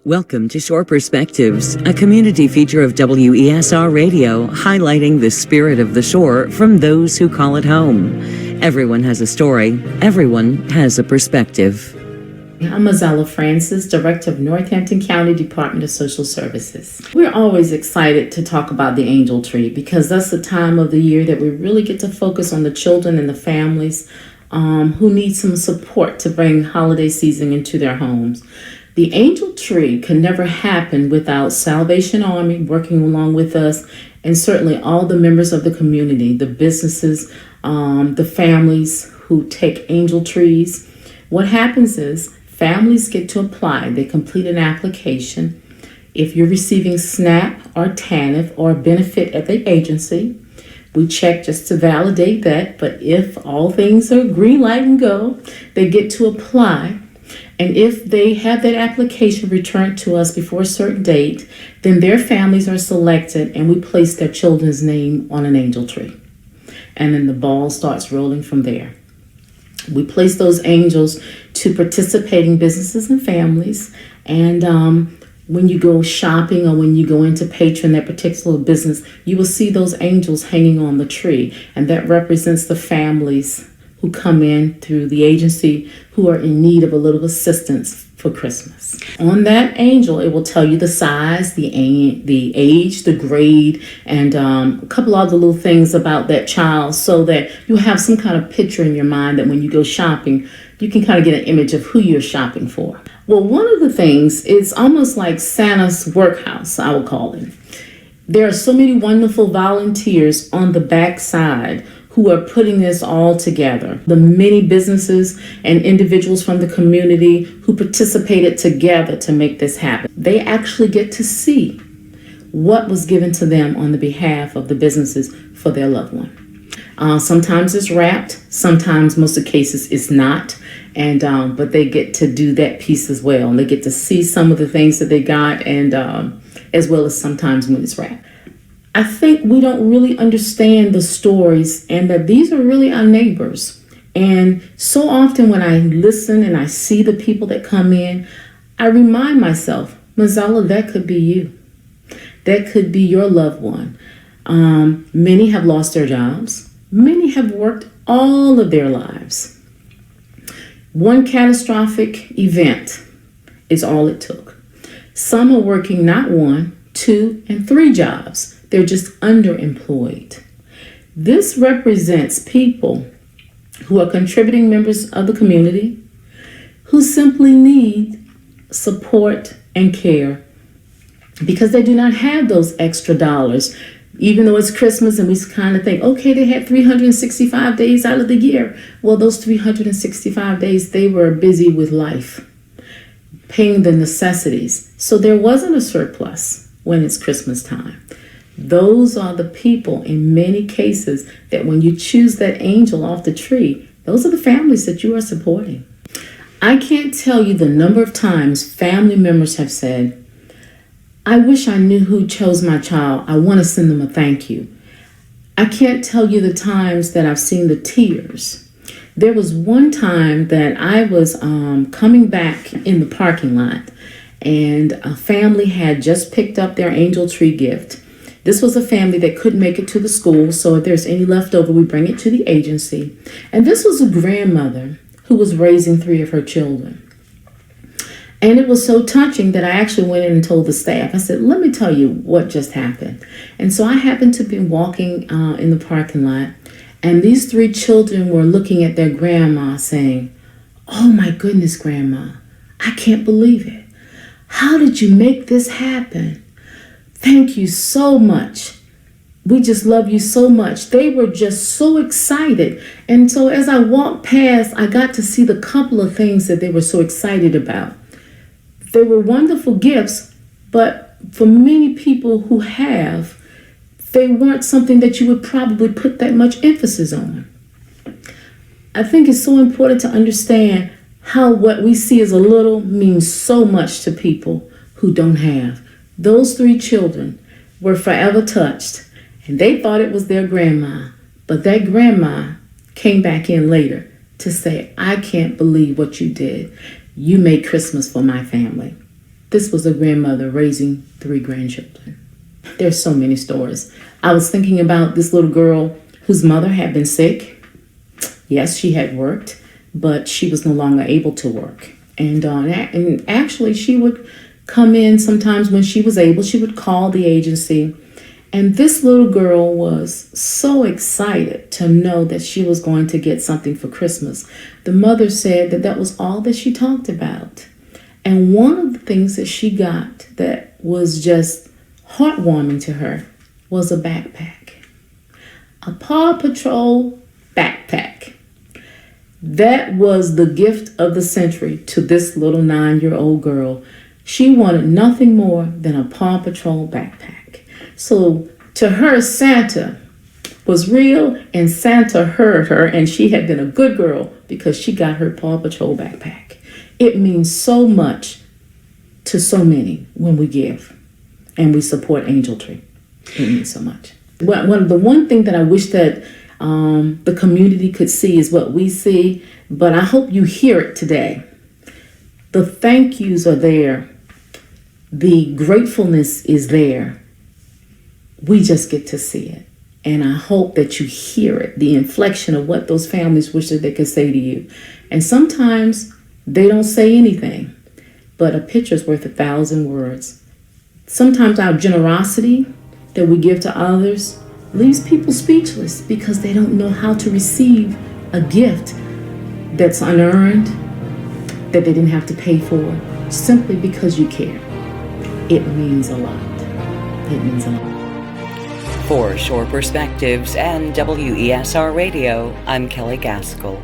Welcome to Shore Perspectives, a community feature of WESR Radio, highlighting the spirit of the shore from those who call it home. Everyone has a story. Everyone has a perspective. I'm Mozella Francis, Director of Northampton County Department of Social Services. We're always excited to talk about the angel tree because that's the time of the year that we really get to focus on the children and the families who need some support to bring holiday season into their homes. The angel tree can never happen without Salvation Army working along with us, and certainly all the members of the community, the businesses, the families who take angel trees. What happens is families get to apply. They complete an application. If you're receiving SNAP or TANF or benefit at the agency, we check just to validate that. But if all things are green light and go, they get to apply. And if they have that application returned to us before a certain date, then their families are selected and we place their children's name on an angel tree. And then the ball starts rolling from there. We place those angels to participating businesses and families. And when you go shopping or when you go in to patron that particular business, you will see those angels hanging on the tree. And that represents the families who come in through the agency who are in need of a little assistance for Christmas. On that angel, it will tell you the size, the age, the grade, and a couple other little things about that child so that you have some kind of picture in your mind that when you go shopping, you can kind of get an image of who you're shopping for. Well, one of the things is almost like Santa's workhouse, I would call it. There are so many wonderful volunteers on the backside who are putting this all together. The many businesses and individuals from the community who participated together to make this happen. They actually get to see what was given to them on the behalf of the businesses for their loved one. Sometimes it's wrapped, sometimes most of the cases it's not, and but they get to do that piece as well. And they get to see some of the things that they got, and as well as sometimes when it's wrapped. I think we don't really understand the stories and that these are really our neighbors. And so often when I listen and I see the people that come in, I remind myself, Mozella, that could be you. That could be your loved one. Many have lost their jobs. Many have worked all of their lives. One catastrophic event is all it took. Some are working not 1, 2, and 3 jobs. They're just underemployed. This represents people who are contributing members of the community who simply need support and care because they do not have those extra dollars. Even though it's Christmas and we kind of think, okay, they had 365 days out of the year. Well, those 365 days, they were busy with life, paying the necessities. So there wasn't a surplus when it's Christmas time. Those are the people in many cases that when you choose that angel off the tree, those are the families that you are supporting. I can't tell you the number of times family members have said, I wish I knew who chose my child. I want to send them a thank you. I can't tell you the times that I've seen the tears. There was one time that I was coming back in the parking lot and a family had just picked up their angel tree gift. This was a family that couldn't make it to the school, so if there's any leftover, we bring it to the agency. And this was a grandmother who was raising 3 of her children. And it was so touching that I actually went in and told the staff. I said, let me tell you what just happened. And so I happened to be walking in the parking lot, and these 3 children were looking at their grandma saying, oh my goodness, Grandma, I can't believe it. How did you make this happen? Thank you so much. We just love you so much. They were just so excited. And so as I walked past, I got to see the couple of things that they were so excited about. They were wonderful gifts, but for many people who have, they weren't something that you would probably put that much emphasis on. I think it's so important to understand how what we see as a little means so much to people who don't have. Those 3 children were forever touched, and they thought it was their grandma, but that grandma came back in later to say, I can't believe what you did. You made Christmas for my family. This was a grandmother raising 3 grandchildren. There's so many stories. I was thinking about this little girl whose mother had been sick. Yes, she had worked, but she was no longer able to work. And actually, she would come in sometimes when she was able. She would call the agency. And this little girl was so excited to know that she was going to get something for Christmas. The mother said that that was all that she talked about. And one of the things that she got that was just heartwarming to her was a backpack. A Paw Patrol backpack. That was the gift of the century to this little 9-year-old girl. She wanted nothing more than a Paw Patrol backpack. So to her, Santa was real, and Santa heard her, and she had been a good girl because she got her Paw Patrol backpack. It means so much to so many when we give and we support Angel Tree. It means so much. The one thing that I wish that the community could see is what we see, but I hope you hear it today. The thank yous are there. The gratefulness is there. We just get to see it. And I hope that you hear it, the inflection of what those families wish that they could say to you. And sometimes they don't say anything, but a picture's worth 1,000 words. Sometimes our generosity that we give to others leaves people speechless because they don't know how to receive a gift that's unearned, that they didn't have to pay for, simply because you care. It means a lot. It means a lot. For Shore Perspectives and WESR Radio, I'm Kelley Gaskell.